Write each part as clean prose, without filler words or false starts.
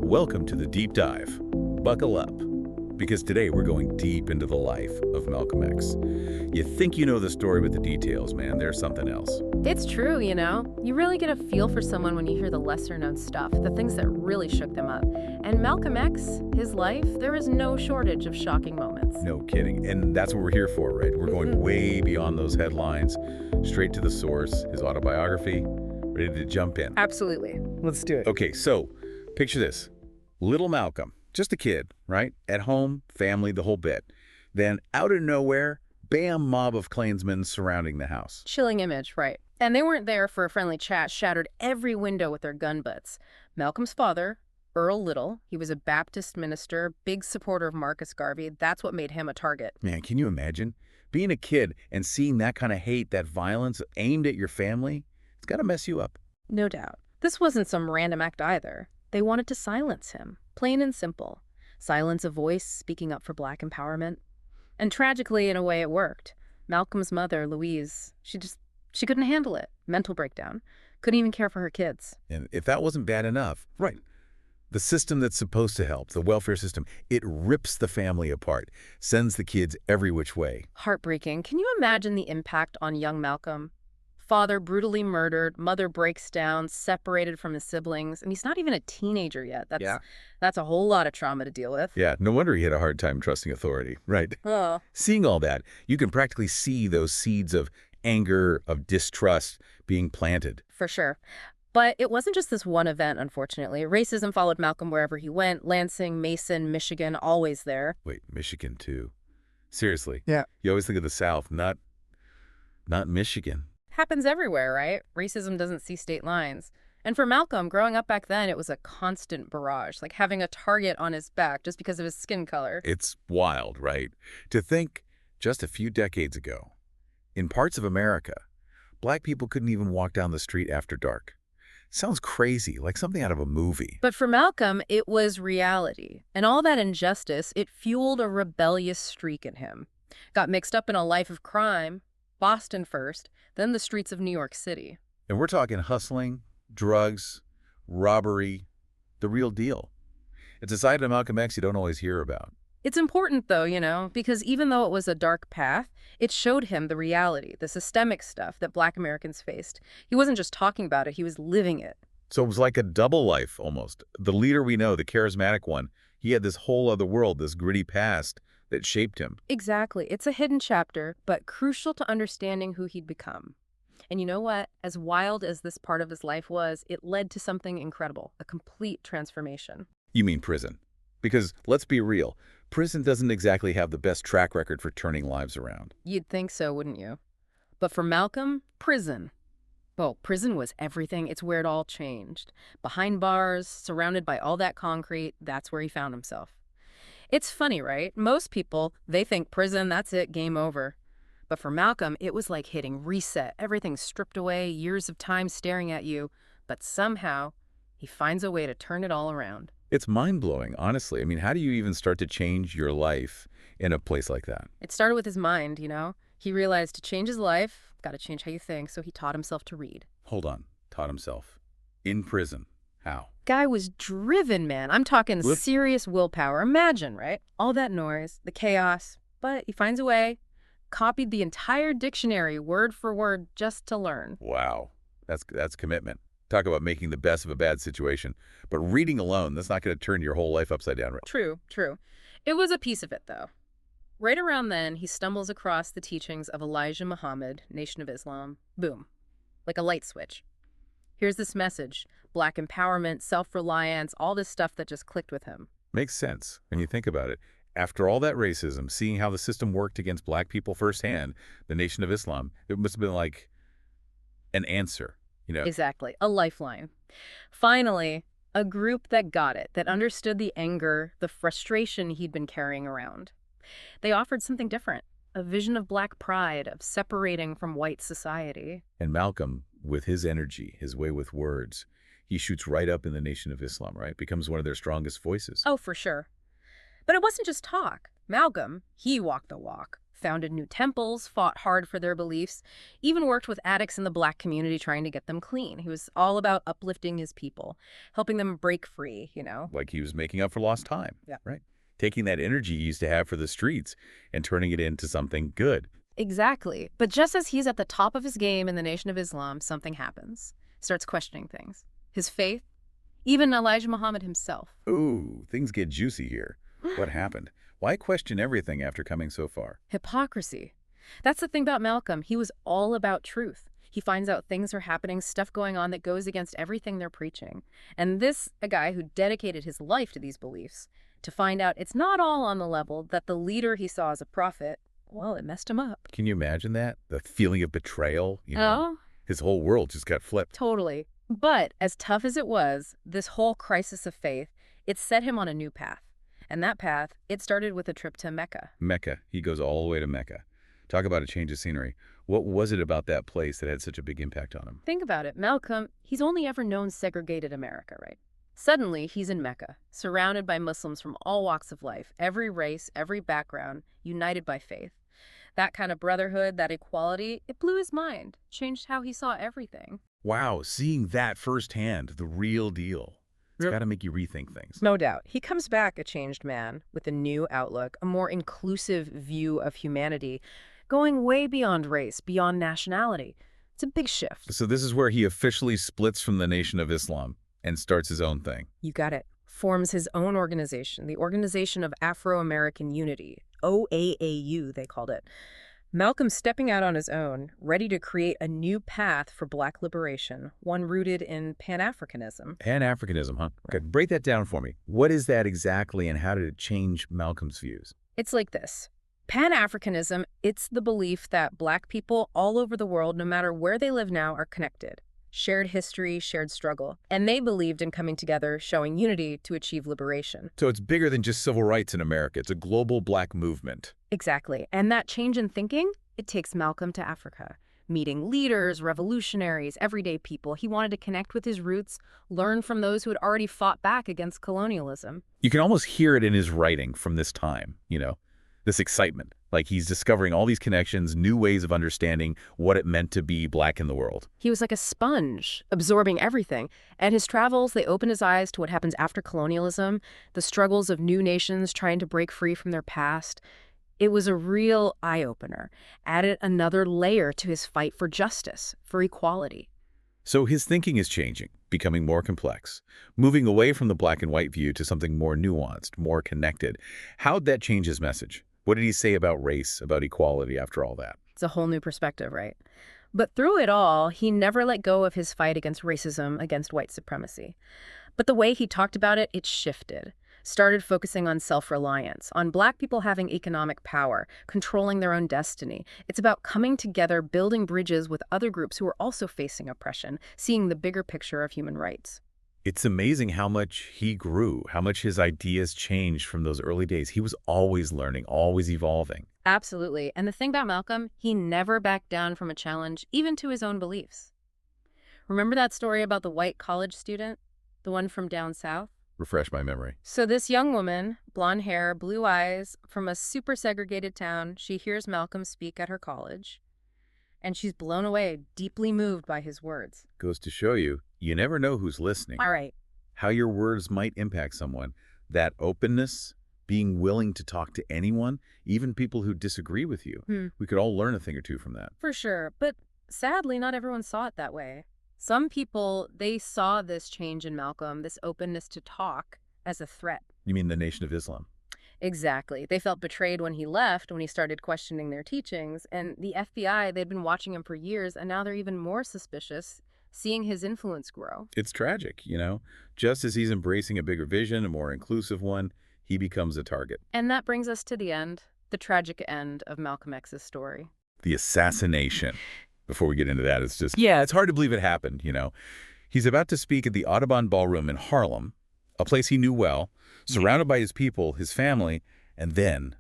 Welcome to the deep dive. Buckle up, because today we're going deep into the life of Malcolm X. You think you know the story, but the details, man, there's something else. It's true, you know. You really get a feel for someone when you hear the lesser-known stuff, the things that really shook them up. And Malcolm X, his life, there is no shortage of shocking moments. No kidding. And that's what we're here for, right? We're going way beyond those headlines, straight to the source, his autobiography. Ready to jump in? Absolutely. Let's do it. Okay, so picture this. Little Malcolm, just a kid, right? At home, family, the whole bit. Then out of nowhere, bam, mob of Klansmen surrounding the house. Chilling image, right. And they weren't there for a friendly chat, shattered every window with their gun butts. Malcolm's father, Earl Little, he was a Baptist minister, big supporter of Marcus Garvey. That's what made him a target. Man, can you imagine? Being a kid and seeing that kind of hate, that violence aimed at your family, it's got to mess you up. No doubt. This wasn't some random act either. They wanted to silence him, plain and simple. Silence a voice speaking up for Black empowerment. And tragically, in a way, it worked. Malcolm's mother, Louise, she couldn't handle it. Mental breakdown. Couldn't even care for her kids. And if that wasn't bad enough, right, the system that's supposed to help, the welfare system, it rips the family apart, sends the kids every which way. Heartbreaking. Can you imagine the impact on young Malcolm? Father brutally murdered, mother breaks down, separated from his siblings, and he's not even a teenager yet. That's a whole lot of trauma to deal with. Yeah, no wonder he had a hard time trusting authority, right? Oh. Seeing all that, you can practically see those seeds of anger, of distrust being planted. For sure. But it wasn't just this one event, unfortunately. Racism followed Malcolm wherever he went. Lansing, Mason, Michigan, always there. Wait, Michigan too? Seriously? Yeah. You always think of the South, not Michigan. Happens everywhere, right? Racism doesn't see state lines. And for Malcolm, growing up back then, it was a constant barrage, like having a target on his back just because of his skin color. It's wild, right? To think just a few decades ago, in parts of America, Black people couldn't even walk down the street after dark. Sounds crazy, like something out of a movie. But for Malcolm, it was reality. And all that injustice, it fueled a rebellious streak in him. Got mixed up in a life of crime, Boston first, then the streets of New York City. And we're talking hustling, drugs, robbery, the real deal. It's a side of Malcolm X you don't always hear about. It's important, though, you know, because even though it was a dark path, it showed him the reality, the systemic stuff that Black Americans faced. He wasn't just talking about it, he was living it. So it was like a double life, almost. The leader we know, the charismatic one, he had this whole other world, this gritty past that shaped him. Exactly. It's a hidden chapter, but crucial to understanding who he'd become. And you know what? As wild as this part of his life was, it led to something incredible, a complete transformation. You mean prison? Because let's be real, prison doesn't exactly have the best track record for turning lives around. You'd think so, wouldn't you? But for Malcolm, prison. Well, prison was everything. It's where it all changed. Behind bars, surrounded by all that concrete, that's where he found himself. It's funny, right? Most people, they think prison, that's it, game over. But for Malcolm, it was like hitting reset. Everything's stripped away, years of time staring at you. But somehow, he finds a way to turn it all around. It's mind-blowing, honestly. I mean, how do you even start to change your life in a place like that? It started with his mind, you know? He realized to change his life, got to change how you think, so he taught himself to read. Hold on. Taught himself. In prison. How? Guy was driven, man. I'm talking serious willpower. Imagine, right? All that noise, the chaos, but he finds a way. Copied the entire dictionary word for word just to learn. Wow. That's commitment. Talk about making the best of a bad situation. But reading alone, that's not going to turn your whole life upside down. True. It was a piece of it, though. Right around then, he stumbles across the teachings of Elijah Muhammad, Nation of Islam. Boom. Like a light switch. Here's this message. Black empowerment, self-reliance, all this stuff that just clicked with him. Makes sense when you think about it. After all that racism, seeing how the system worked against Black people firsthand, the Nation of Islam, it must have been like an answer, you know? Exactly. A lifeline. Finally, a group that got it, that understood the anger, the frustration he'd been carrying around. They offered something different, a vision of Black pride, of separating from white society. And Malcolm, with his energy, his way with words, he shoots right up in the Nation of Islam, right? Becomes one of their strongest voices. Oh, for sure. But it wasn't just talk. Malcolm, he walked the walk. founded new temples, fought hard for their beliefs, even worked with addicts in the Black community trying to get them clean. He was all about uplifting his people, helping them break free, you know? Like he was making up for lost time. Yeah. Right. Taking that energy he used to have for the streets and turning it into something good. Exactly. But just as he's at the top of his game in the Nation of Islam, something happens. Starts questioning things. His faith, even Elijah Muhammad himself. Ooh, things get juicy here. What happened? Why question everything after coming so far? Hypocrisy. That's the thing about Malcolm. He was all about truth. He finds out things are happening, stuff going on that goes against everything they're preaching. And this, a guy who dedicated his life to these beliefs, to find out it's not all on the level that the leader he saw as a prophet, well, it messed him up. Can you imagine that? The feeling of betrayal? You know, his whole world just got flipped. Totally. But as tough as it was, this whole crisis of faith, it set him on a new path. And that path, it started with a trip to Mecca. Mecca. He goes all the way to Mecca. Talk about a change of scenery. What was it about that place that had such a big impact on him? Think about it. Malcolm, he's only ever known segregated America, right? Suddenly, he's in Mecca, surrounded by Muslims from all walks of life, every race, every background, united by faith. That kind of brotherhood, that equality, it blew his mind, changed how he saw everything. Wow, seeing that firsthand, the real deal. It's Yep. got to make you rethink things. No doubt. He comes back a changed man with a new outlook, a more inclusive view of humanity, going way beyond race, beyond nationality. It's a big shift. So this is where he officially splits from the Nation of Islam and starts his own thing. You got it. Forms his own organization, the Organization of Afro-American Unity, OAAU, they called it. Malcolm stepping out on his own, ready to create a new path for Black liberation, one rooted in Pan-Africanism. Pan-Africanism, huh? Okay, break that down for me. What is that exactly, and how did it change Malcolm's views? It's like this. Pan-Africanism, it's the belief that Black people all over the world, no matter where they live now, are connected. Shared history, shared struggle. And they believed in coming together, showing unity to achieve liberation. So it's bigger than just civil rights in America. It's a global Black movement. Exactly. And that change in thinking, it takes Malcolm to Africa. Meeting leaders, revolutionaries, everyday people. He wanted to connect with his roots, learn from those who had already fought back against colonialism. You can almost hear it in his writing from this time, you know, this excitement. Like he's discovering all these connections, new ways of understanding what it meant to be Black in the world. He was like a sponge, absorbing everything. And his travels, they opened his eyes to what happens after colonialism, the struggles of new nations trying to break free from their past. It was a real eye-opener, added another layer to his fight for justice, for equality. So his thinking is changing, becoming more complex, moving away from the black and white view to something more nuanced, more connected. How'd that change his message? What did he say about race, about equality after all that? It's a whole new perspective, right? But through it all, he never let go of his fight against racism, against white supremacy. But the way he talked about it, it shifted. Started focusing on self-reliance, on Black people having economic power, controlling their own destiny. It's about coming together, building bridges with other groups who are also facing oppression, seeing the bigger picture of human rights. It's amazing how much he grew, how much his ideas changed from those early days. He was always learning, always evolving. Absolutely. And the thing about Malcolm, he never backed down from a challenge, even to his own beliefs. Remember that story about the white college student? The one from down south? Refresh my memory. So this young woman, blonde hair, blue eyes, from a super segregated town, she hears Malcolm speak at her college, and she's blown away, deeply moved by his words. Goes to show you, you never know who's listening. All right. How your words might impact someone. That openness, being willing to talk to anyone, even people who disagree with you. We could all learn a thing or two from that. For sure. But sadly, not everyone saw it that way. Some people, they saw this change in Malcolm, this openness to talk, as a threat. You mean the Nation of Islam? Exactly. They felt betrayed when he left, when he started questioning their teachings. And the FBI, they'd been watching him for years, and now they're even more suspicious, seeing his influence grow. It's tragic, you know? Just as he's embracing a bigger vision, a more inclusive one, he becomes a target. And that brings us to the end, the tragic end of Malcolm X's story. The assassination. Before we get into that, it's just, yeah, it's hard to believe it happened, you know? He's about to speak at the Audubon Ballroom in Harlem, a place he knew well, surrounded by his people, his family, and then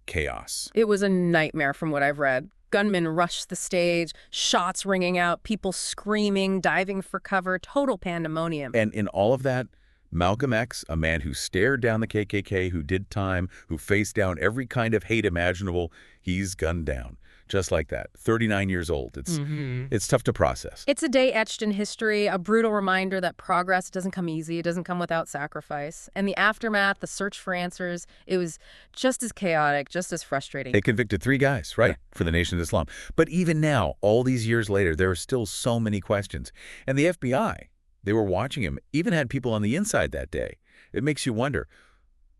chaos. It was a nightmare from what I've read. Gunmen rushed the stage, shots ringing out, people screaming, diving for cover, total pandemonium. And in all of that, Malcolm X, a man who stared down the KKK, who did time, who faced down every kind of hate imaginable, he's gunned down. Just like that. 39 years old. It's tough to process. It's a day etched in history, a brutal reminder that progress doesn't come easy, it doesn't come without sacrifice. And the aftermath, the search for answers, it was just as chaotic, just as frustrating. They convicted 3 guys, right, for the Nation of Islam. But even now, all these years later, there are still so many questions. And the FBI, they were watching him, even had people on the inside that day. It makes you wonder,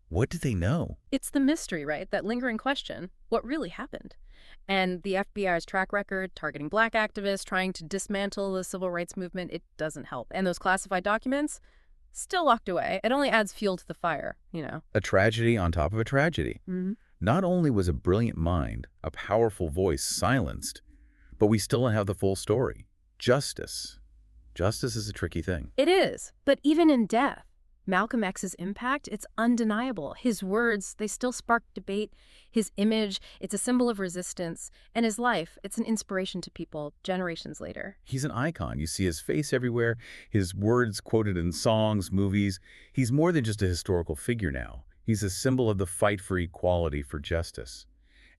what did they know? It's the mystery, right? That lingering question, what really happened? And the FBI's track record, targeting Black activists, trying to dismantle the civil rights movement, it doesn't help. And those classified documents, still locked away. It only adds fuel to the fire, you know. A tragedy on top of a tragedy. Mm-hmm. Not only was a brilliant mind, a powerful voice silenced, but we still don't have the full story. Justice. Justice is a tricky thing. It is. But even in death, Malcolm X's impact, it's undeniable. His words, they still spark debate. His image, it's a symbol of resistance. And his life, it's an inspiration to people generations later. He's an icon. You see his face everywhere, his words quoted in songs, movies. He's more than just a historical figure now. He's a symbol of the fight for equality, for justice.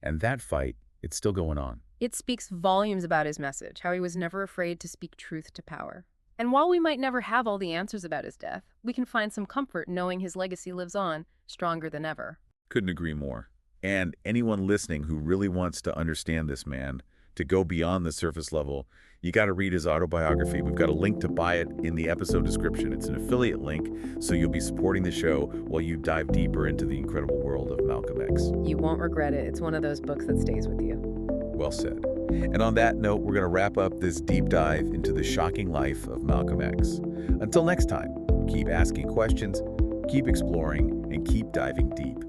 And that fight, it's still going on. It speaks volumes about his message, how he was never afraid to speak truth to power. And while we might never have all the answers about his death, we can find some comfort knowing his legacy lives on, stronger than ever. Couldn't agree more. And anyone listening who really wants to understand this man, to go beyond the surface level, you got to read his autobiography. We've got a link to buy it in the episode description. It's an affiliate link, so you'll be supporting the show while you dive deeper into the incredible world of Malcolm X. You won't regret it. It's one of those books that stays with you. Well said. And on that note, we're going to wrap up this deep dive into the shocking life of Malcolm X. Until next time, keep asking questions, keep exploring, and keep diving deep.